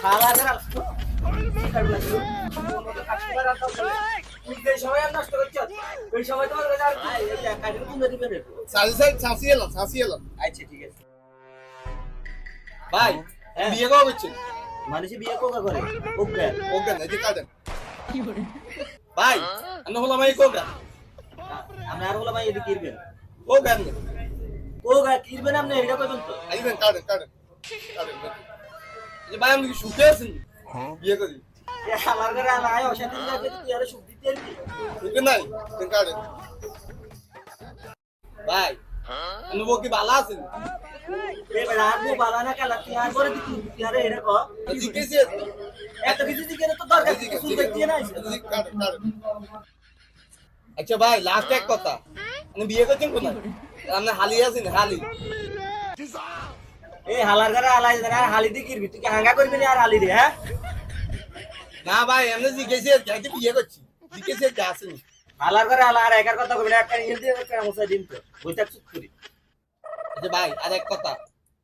হালার তুই সময় আর নষ্ট করছ ওই সময় তোমার আর কাটিং তুমি দিবে রে ছাসি এলাম আচ্ছা ঠিক আছে ভাই হ্যাঁ। বিয়ে কবে হচ্ছে মানুষে বিয়ে কোকা করে ওকে ওকে না যে কাটেন ভাই আমি হলাম এই কোকা আমরা আর বলা ভাই এদিকে ইরবেন ও গান কোকা ইরবেন আপনি এটা কইবেন তো আইবেন কাটেন যে ভাই আমি কি শুতে আছেন বিয়ে করি এ হালার করে আয় অশান্তি লাগে তুই আরে সুখ দিতে পারবি শুতে নাই তুমি কাটেন ভাই আমি কি ভালো আছেন এ বেড়া আর বউ বালা না কালা তুই আর করে দিতি তুই আরে এটা কো জিজ্ঞেসি এত কিছু দিকে তো দরকার কিছু দেখতে না কাটেন আচ্ছা ভাই লাস্ট এক কথা আমি বিয়ে করছেন কোথায় আপনি হালি আছেন হালি এই হালার করে আলাই না হালি দি কিরবি তুই কি হাঙ্গা করবি না আর হালি রে হ্যাঁ না ভাই এমনি জিজ্ঞেসি যাইতে বিয়ে করছি জিজ্ঞেসি যা আসেনি হালার করে আলা আর একার কথা কইবি না একটা ইল দিয়ে একটা মুসা দিন তো বইটা চুপ করি আচ্ছা ভাই আর এক কথা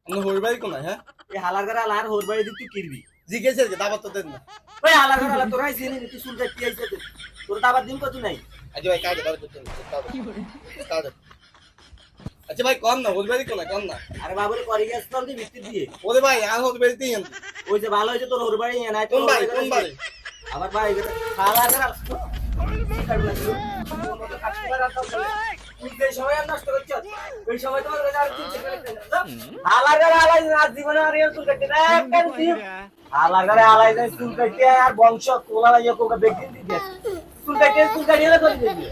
আপনি হই ভাই কোনায় হ্যাঁ এই হালার করে আলা আর হোর বাড়ি দি তুই কিরবি জিজ্ঞেসি দাবাত তো দেন না ওই হালার করে আলা তোরাই চিনি তুই শুনতে কি আইছে তোর দাবার দিন কত নাই আচ্ছা ভাই কাজে দাবাত দেন কাজে আচ্ছা ভাই কম না হই ভাই কোনায় কম না আরে বাবুরে করি গেছ তো দি ভিত্তি দিয়ে ওরে ভাই আর হই ভাই দিন ওই যে ভালো হইছে তোর হোর বাড়ি নাই কোন বাড়ি আমার ভাই হালার করে তুই সময় আর নষ্ট করছ ওই সময় তোমার আর কিছু হালার করে আলাই আজ জীবনে আর চুল কাটতে না একদম দিও হালার করে আলাই চুল কাটতে আর বংশ কোলা লাগিয়ে কোকা বেগিন দিতে চুল কাটিয়ে করে দিবি